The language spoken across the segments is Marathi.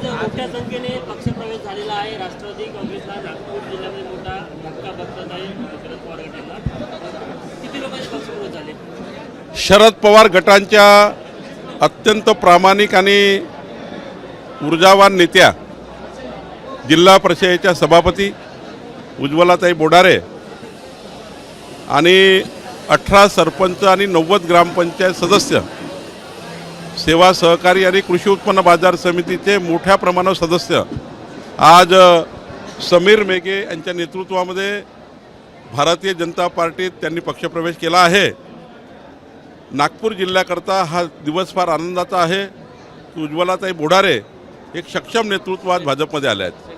आज मोठ्या संख्येने पक्षप्रवेश झालेला आहे। राष्ट्रवादी काँग्रेसला नागपूर जिल्ह्यामध्ये मोठा धक्का बसत आहे शरद पवार गटाला। किती लोकांचे पक्षप्रवेश झाले? शरद पवार गटांच्या अत्यंत प्रामाणिक आणि ऊर्जावान नेत्या जिल्हा परिषदेच्या सभापती उज्ज्वलाताई बोडारे आणि 18 सरपंच आणि 90 ग्रामपंचायत सदस्य, सेवा सहकारी आणि कृषी उत्पन्न बाजार समितीचे मोठ्या प्रमाणावर सदस्य आज समीर मेघे यांच्या नेतृत्वामध्ये भारतीय जनता पार्टीत त्यांनी पक्षप्रवेश केला आहे। नागपूर जिल्ह्याकरता हा दिवस फार आनंदाचा आहे की उज्ज्वलाताई बोडारे एक सक्षम नेतृत्व आज भाजपमध्ये आले आहेत।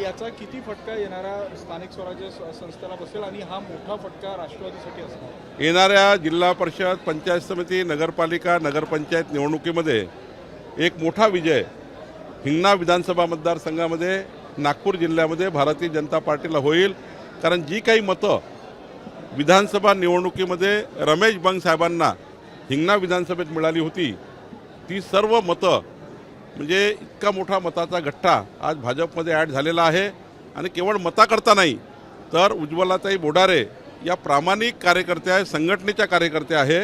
याचा किती फटका येणाऱ्या स्थानिक स्वराज्य संस्थेला बसेल आणि हा मोठा फटका राष्ट्रवादीसाठी असणार? येणाऱ्या जिल्हा परिषद, पंचायत समिती, नगरपालिका, नगरपंचायत निवडणुकीमध्ये एक मोठा विजय हिंगणा विधानसभा मतदारसंघामध्ये नागपूर जिल्ह्यामध्ये भारतीय जनता पार्टीला होईल। कारण जी काही मतं विधानसभा निवडणुकीमध्ये रमेश बंग साहेबांना हिंगणा विधानसभेत मिळाली होती, ती सर्व मतं म्हणजे इतका मोठा मताचा गठ्ठा आज भाजपमध्ये ॲड झालेला आहे। आणि केवळ मताकरता नाही तर उज्ज्वलाताई बोडारे या प्रामाणिक कार्यकर्त्या आहे, संघटनेच्या कार्यकर्त्या आहे,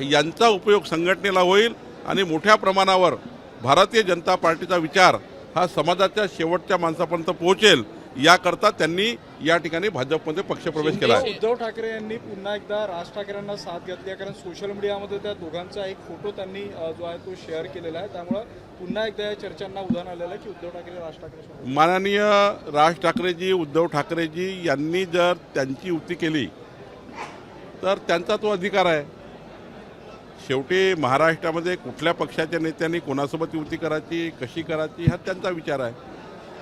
यांचा उपयोग संघटनेला होईल आणि मोठ्या प्रमाणावर भारतीय जनता पार्टीचा विचार हा समाजाच्या शेवटच्या माणसापर्यंत पोहोचेल, याकरता त्यांनी या ठिकाणी भाजपमध्ये पक्षप्रवेश केला आहे। उद्धव ठाकरे यांनी पुन्हा एकदा राज ठाकरेंना साथ घेतली, कारण सोशल मीडियामध्ये त्या दोघांचा एक फोटो त्यांनी जो आहे तो शेअर केलेला आहे। त्यामुळे पुन्हा एकदा या चर्चांना उधाण आलेलं आहे की उद्धव ठाकरे राज ठाकरे माननीय राज ठाकरेजी, उद्धव ठाकरेजी यांनी जर त्यांची युती केली तर त्यांचा तो अधिकार आहे। शेवटी महाराष्ट्रामध्ये कुठल्या पक्षाच्या नेत्यांनी कोणासोबत युती करायची, कशी करायची हा त्यांचा विचार आहे।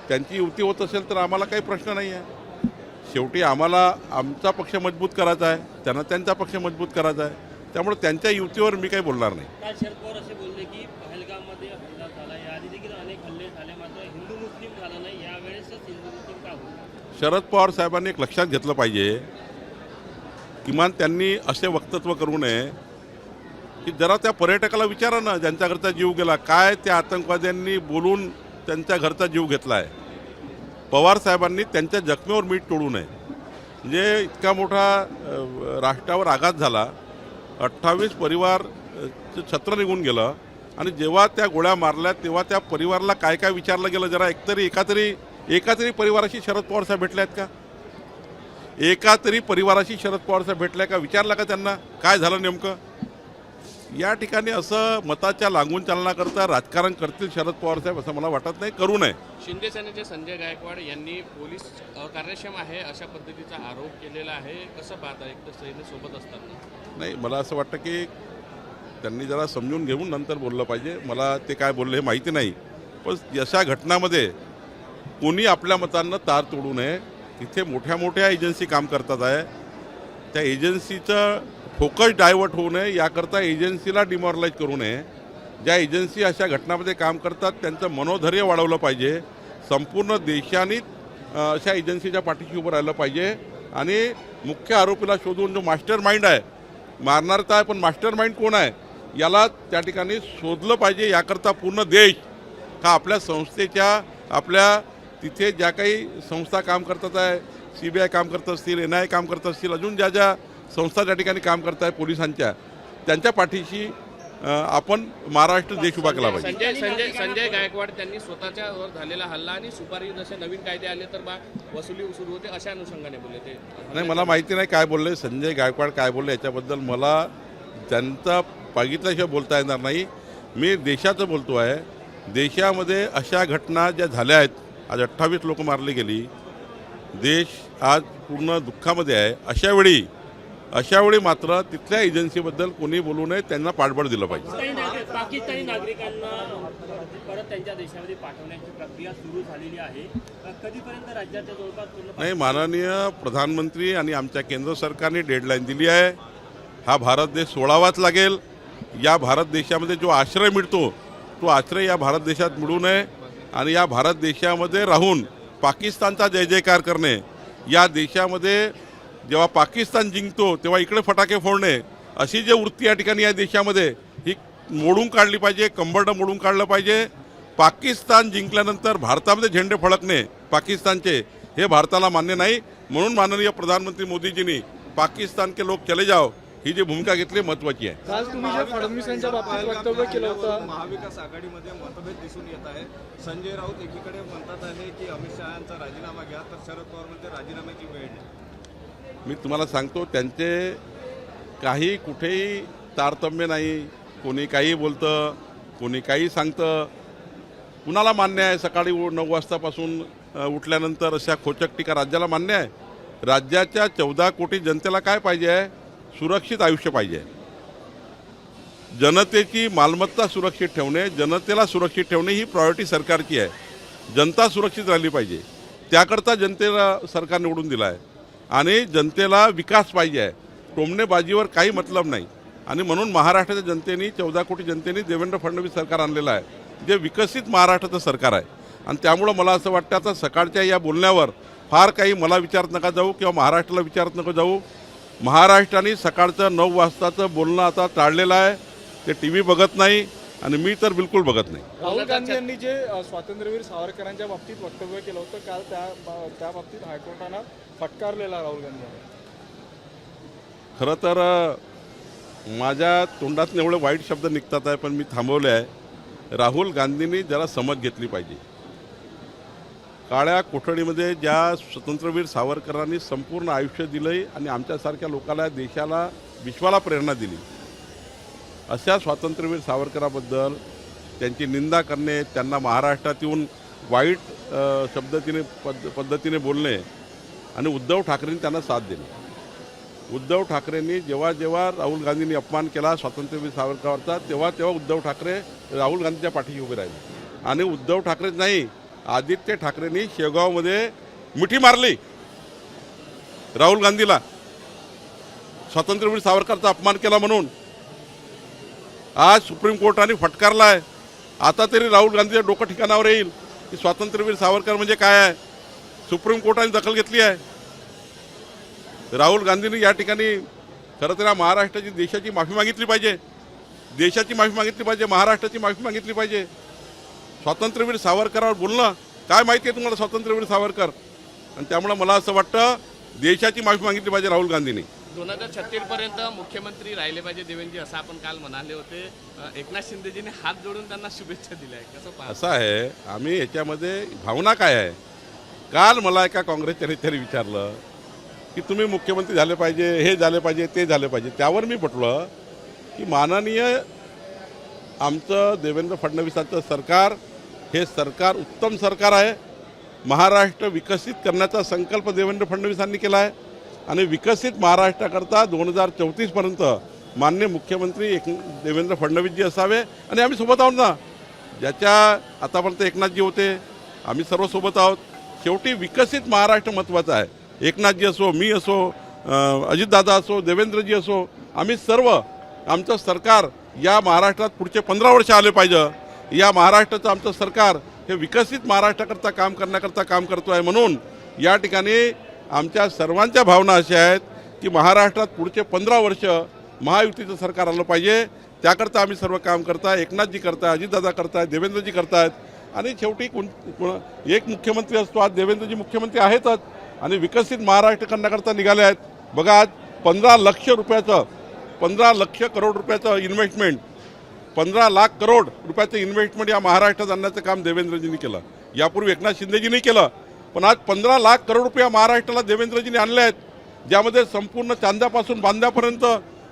त्यांची युती होत असेल तर आम्हाला काही प्रश्न नाही आहे। शेवटी आम्हाला आमचा पक्ष मजबूत करायचा आहे, त्यांना त्यांचा पक्ष मजबूत करायचा आहे, त्यामुळे त्यांच्या युतीवर मी काही बोलणार नाही। काल शरद पवार असे बोलले की पहलगाममध्ये हल्ला झाला, याआधी देखील अनेक हल्ले झाले, मात्र हिंदू मुस्लिम झाला नाही, यावेळेसच हिंदू मुस्लिम का होईल? शरद पवार साहेबांनी एक लक्षात घेतलं पाहिजे, किमान त्यांनी असे वक्तव्य करू नये की जरा त्या पर्यटकाला विचारा ना ज्यांच्या घरचा जीव गेला, काय त्या आतंकवाद्यांनी बोलून त्यांच्या घरचा जीव घेतला आहे। पवार साहेबांनी त्यांच्या जखमेवर मीठ तोडू नये। म्हणजे इतका मोठा राष्ट्रावर आघात झाला, 28 परिवार छत्र निघून गेलं आणि जेव्हा त्या गोळ्या मारल्या तेव्हा त्या परिवाराला काय काय विचारलं गेलं? जरा एका तरी परिवाराशी शरद पवार साहेब भेटले आहेत का? एका तरी परिवाराशी शरद पवार साहेब भेटल्या का? विचारलं का त्यांना काय झालं नेमकं? या ठिकाणी असं मताच्या लागून चालण्याकरता राजकारण करतील शरद पवार साहेब असं मला वाटत नाही, करू नये। शिंदे सेनेचे संजय गायकवाड यांनी पोलीस अकार्यक्षम आहे अशा पद्धतीचा आरोप केलेला आहे, कसं पाहता एक तर सेनेसोबत असताना? नाही, मला असं वाटतं की त्यांनी जरा समजून घेऊन नंतर बोललं पाहिजे। मला ते काय बोलले हे माहिती नाही, पण अशा घटनामध्ये कोणी आपल्या मतांना तार तोडू नये। तिथे मोठ्या मोठ्या एजन्सी काम करतात आहे, त्या एजन्सीचं फोकस डायवर्ट होऊ नये याकरता एजन्सीला डिमॉरलाइज करू नये। ज्या एजन्सी अशा घटनांमध्ये काम करतात त्यांचं मनोधैर्य वाढवलं पाहिजे। संपूर्ण देशाने अशा एजन्सीच्या पाठीशी उभं राहिलं पाहिजे आणि मुख्य आरोपीला शोधून जो मास्टर माइंड आहे, मारणार तर आहे पण मास्टर माइंड कोण आहे याला त्या ठिकाणी शोधलं पाहिजे। याकरता पूर्ण देश हा आपल्या संस्थेच्या, आपल्या तिथे ज्या काही संस्था काम करतात आहे, CBI काम करत असतील, NIA काम करत असतील, अजून ज्या ज्या संस्था त्या ठिकाणी काम करत आहे पोलिसांच्या, त्यांच्या पाठीशी आपण महाराष्ट्र देश उभा केला पाहिजे। संजय गायकवाड त्यांनी स्वतःच्यावर झालेला हल्ला आणि सुपारी जसे नवीन कायदे आले तर वसुली सुरू होते अशा अनुषंगाने बोलले ते। नाही, मला माहिती नाही काय बोलले संजय गायकवाड, काय बोलले याच्याबद्दल मला त्यांचा बघितल्याशिवाय बोलता येणार नाही। मी देशाचं बोलतो आहे। देशामध्ये अशा घटना ज्या झाल्या आहेत, आज 28 लोक मारली गेली, देश आज पूर्ण दुःखामध्ये आहे। अशा वेळी मात्र तिथल्या एजन्सीबद्दल कोणी बोलू नये, त्यांना पाठबळ दिलं पाहिजे। पाकिस्तानी नागरिकांना परत त्यांच्या देशामध्ये पाठवण्याची प्रक्रिया सुरू झालेली आहे, कधीपर्यंत राज्याच्या जवळपास? नाही, माननीय प्रधानमंत्री आणि आमच्या केंद्र सरकारने डेडलाईन दिली आहे। हा भारत देश सोडावाच लागेल। या भारत देशामध्ये जो आश्रय मिळतो तो आश्रय या भारत देशात मिळू नये आणि या भारत देशामध्ये राहून पाकिस्तानचा जय जयकार करणे, या देशामध्ये जेव्हा पाकिस्तान जिंकतो तेव्हा इकडे फटाके फोडणे, अशी जी वृत्ती या ठिकाणी या देशामध्ये ही मोडून काढली पाहिजे, कंबरडं मोडून काढलं पाहिजे पाकिस्तान जिंकल्यानंतर भारतामध्ये झेंडे फडकणे पाकिस्तानचे हे भारताला मान्य नाही. म्हणून माननीय प्रधानमंत्री मोदीजींनी पाकिस्तान के लोग चले जाओ ही जी भूमिका घेतली महत्त्वाची आहे. काल तुम्ही जे फडणवीस यांच्या बाबतीत वक्तव्य केलं होतं, महाविकास आघाडीमध्ये मतभेद दिसून येत आहे. संजय राऊत एकीकडे म्हणतात आहे की अमित शहांचा राजीनामा घ्या, तर शरद पवार म्हणते राजीनाम्याची वेळ नाही. मी तुम्हाला सांगतो त्यांचे काही कुठेही तारतम्य नाही. कोणी काही बोलतं, कोणी काही सांगतं. कुणाला मान्य आहे सकाळी 9 वाजतापासून उठल्यानंतर अशा खोचक टीका राज्याला मान्य आहे? राज्याच्या 14 कोटी जनतेला काय पाहिजे आहे? सुरक्षित आयुष्य पाहिजे. जनतेची मालमत्ता सुरक्षित ठेवणे, जनतेला सुरक्षित ठेवणे ही प्रायोरिटी सरकारची आहे. जनता सुरक्षित राहिली पाहिजे, त्याकरता जनतेला सरकार निवडून दिला आहे. आणि जनतेला विकास पाहिजे आहे. टोमणेबाजीवर काही मतलब नाही. आणि म्हणून महाराष्ट्राच्या जनतेने 14 कोटी जनतेने देवेंद्र फडणवीस सरकार आणलेलं आहे, जे विकसित महाराष्ट्राचं सरकार आहे. आणि त्यामुळं मला असं वाटतं आता सकाळच्या या बोलण्यावर फार काही मला विचारत नका जाऊ किंवा महाराष्ट्राला विचारत नको जाऊ. महाराष्ट्राने सकाळचं 9 वाजताचं बोलणं आता टाळलेलं आहे. ते TV बघत नाही आणि मी तर बिलकुल बघत नाही. राहुल गांधी यांनी जे स्वातंत्र्यवीर सावरकरांच्या बाबतीत वक्तव्य केलं होतं काल, त्या बाबतीत हायकोर्टानं फटकारलेला राहुल गांधी यांनी. खरं तर माझ्या तोंडातून एवढे वाईट शब्द निघतात आहे, पण मी थांबवले आहे. राहुल गांधींनी जरा समज घेतली पाहिजे. काळ्या कोठडीमध्ये ज्या स्वतंत्रवीर सावरकरांनी संपूर्ण आयुष्य दिलंय आणि आमच्यासारख्या लोकांना, देशाला, विश्वाला प्रेरणा दिली, अशा स्वातंत्र्यवीर सावरकराबद्दल त्यांची निंदा करणे, त्यांना महाराष्ट्रात येऊन वाईट पद्धतीने बोलणे आणि उद्धव ठाकरेंनी त्यांना साथ दिली. उद्धव ठाकरेंनी जेव्हा राहुल गांधींनी अपमान केला स्वातंत्र्यवीर सावरकरांचा, तेव्हा उद्धव ठाकरे राहुल गांधीच्या पाठीशी उभे राहिले. आणि उद्धव ठाकरेच नाही, आदित्य ठाकरेंनी शेगावमध्ये मिठी मारली राहुल गांधीला, स्वातंत्र्यवीर सावरकरचा अपमान केला म्हणून. आज सुप्रीम कोर्टाने फटकारला आहे. आता तरी राहुल गांधीच्या डोकं ठिकाणावर येईल की स्वातंत्र्यवीर सावरकर म्हणजे काय आहे. सुप्रीम कोर्टाने दखल घेतली आहे. राहुल गांधींनी या ठिकाणी खरं तर महाराष्ट्राची, देशाची माफी मागितली पाहिजे. देशाची माफी मागितली पाहिजे, महाराष्ट्राची माफी मागितली पाहिजे. स्वातंत्र्यवीर सावरकरावर बोलणं काय माहिती आहे तुम्हाला, स्वातंत्र्यवीर सावरकर. आणि त्यामुळे मला असं वाटतं देशाची माफी मागितली पाहिजे राहुल गांधींनी. 2036 पर्यंत मुख्यमंत्री राहिले पाहिजे देवेंद्रजी, असं आपण काल म्हणाले होते. एकनाथ शिंदेजीने हात जोडून त्यांना शुभेच्छा दिल्या आहे, कसं पाहता? असं आहे, आम्ही याच्यामध्ये भावना काय आहे. काल मला एका काँग्रेसच्या नेत्याने विचारलं की तुम्ही मुख्यमंत्री झाले पाहिजे, हे झाले पाहिजे, ते झाले पाहिजे. त्यावर मी म्हटलं की माननीय आमचं देवेंद्र फडणवीसांचं सरकार हे सरकार उत्तम सरकार आहे. महाराष्ट्र विकसित करण्याचा संकल्प देवेंद्र फडणवीसांनी केला आहे. आणि विकसित महाराष्ट्राकरता 2034पर्यंत माननीय मुख्यमंत्री देवेंद्र फडणवीसजी असावे. आणि आम्ही सोबत आहोत ना, ज्याच्या आतापर्यंत एकनाथजी होते, आम्ही सर्व सोबत आहोत. शेवटी विकसित महाराष्ट्र महत्त्वाचा आहे. एकनाथजी असो, मी असो, अजितदादा असो, देवेंद्रजी असो, आम्ही सर्व, आमचं सरकार या महाराष्ट्रात पुढचे 15 वर्ष आले पाहिजे. या महाराष्ट्राचं आमचं सरकार हे विकसित महाराष्ट्राकरता काम करण्याकरता काम करतो आहे. म्हणून या ठिकाणी आमच्या सर्वांच्या भावना अशा आहेत की महाराष्ट्रात पुढचे 15 वर्ष महायुतीचं सरकार आलं पाहिजे. त्याकरता आम्ही सर्व काम करताय. एकनाथजी करताय, अजितदादा करताय, देवेंद्रजी करतायत. आणि शेवटी एक मुख्यमंत्री असतो. आज देवेंद्रजी मुख्यमंत्री आहेतच आणि विकसित महाराष्ट्र करण्याकरता निघाले आहेत. बघा, आज 15 लक्ष करोड रुपयाचं इन्व्हेस्टमेंट, 15 लाख करोड रुपयाचं इन्व्हेस्टमेंट या महाराष्ट्रात आणण्याचं काम देवेंद्रजींनी केलं. यापूर्वी एकनाथ शिंदेजींनी केलं. पण आज 15 लाख करोड रुपये महाराष्ट्राला देवेंद्रजींनी आणले आहेत, ज्यामध्ये संपूर्ण चांद्यापासून बांद्यापर्यंत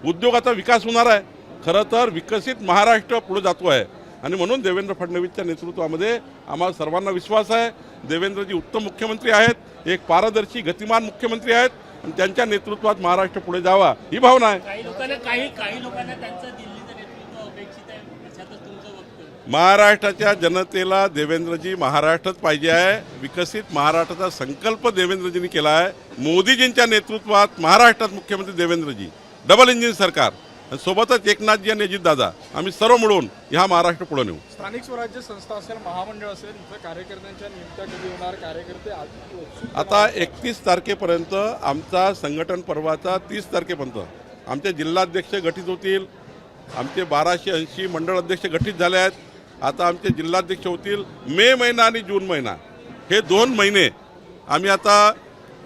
उद्योगाचा विकास होणार आहे. खरं तर विकसित महाराष्ट्र पुढे जातो आहे. आणि म्हणून देवेंद्र फडणवीसच्या नेतृत्वामध्ये आम्हाला सर्वांना विश्वास आहे. देवेंद्रजी उत्तम मुख्यमंत्री आहेत, एक पारदर्शी गतिमान मुख्यमंत्री आहेत आणि त्यांच्या नेतृत्वात महाराष्ट्र पुढे जावा ही भावना आहे. काही लोकांना त्यांचं दिल्लीचं नेतृत्व अपेक्षित आहे, त्याच्यातच तुमचं वक्तव्य. महाराष्ट्राच्या जनतेला देवेंद्रजी महाराष्ट्रच पाहिजे आहे. विकसित महाराष्ट्राचा संकल्प देवेंद्रजींनी केला आहे. मोदीजींच्या नेतृत्वात महाराष्ट्रात मुख्यमंत्री देवेंद्रजी, डबल इंजिन सरकार, आणि सोबतच एकनाथजी आणि अजितदादा, आम्ही सर्व मिळून ह्या महाराष्ट्र पुढे नेऊ. स्थानिक स्वराज्य संस्था असेल, महामंडळ असेल, इथं कार्यकर्त्यांच्या नियुक्त्या कधी होणार? कार्यकर्ते आता 31 तारखेपर्यंत आमचा संघटन पर्वाचा 30 तारखेपर्यंत आमचे जिल्हाध्यक्ष गठीत होतील. आमचे 1280 मंडळ अध्यक्ष गठीत झाले आहेत. आता आमचे जिल्हाध्यक्ष होतील मे महिना आणि जून महिना, हे 2 महिने आम्ही आता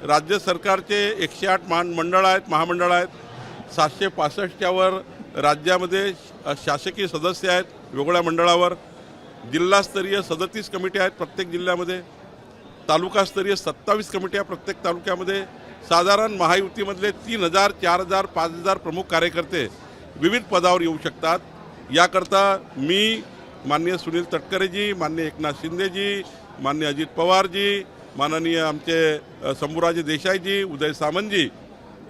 राज्य सरकारचे 108 मंडळ आहेत, महामंडळ आहेत, 765च्या वर राज्यामध्ये शासकीय सदस्य आहेत वेगवेगळ्या मंडळावर, जिल्हास्तरीय 37 कमिटी आहेत प्रत्येक जिल्ह्यामध्ये, तालुकास्तरीय 27 कमिट्या प्रत्येक तालुक्यामध्ये, साधारण महायुतीमधले 3000, 4000, 5000 प्रमुख कार्यकर्ते विविध पदावर येऊ शकतात. याकरता मी माननीय सुनील तटकरेजी, माननीय एकनाथ शिंदेजी, माननीय अजित पवारजी, माननीय आमचे शंभूराजे देसाईजी, उदय सामंतजी,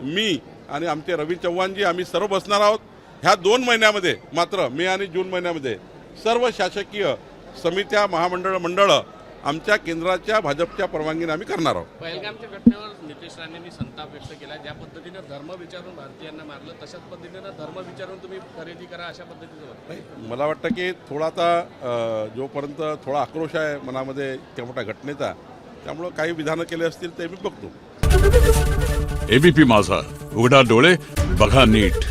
मी आणि आमचे रवी चव्हाणजी, आम्ही सर्व बसणार आहोत. ह्या 2 महिन्यामध्ये मात्र मे आणि जून महिन्यामध्ये सर्व शासकीय समित्या, मंडळं आमच्या केंद्राच्या भाजपच्या परवानगीने आम्ही करणार आहोत. पहलगामच्या घटनेवर नितेश राणेंनी संताप व्यक्त केला. ज्या पद्धतीने धर्म विचारून भारतीयांना मारलं, तशाच पद्धतीनं धर्म विचारून तुम्ही खरेदी करा, अशा पद्धतीचं वाटतं. मला वाटतं की थोडा आता जोपर्यंत थोडा आक्रोश आहे मनामध्ये त्या मोठ्या घटनेचा, त्यामुळं काही विधानं केले असतील ते मी बघतो. एबीपी माझा, उघडा डोळे बघा नीट.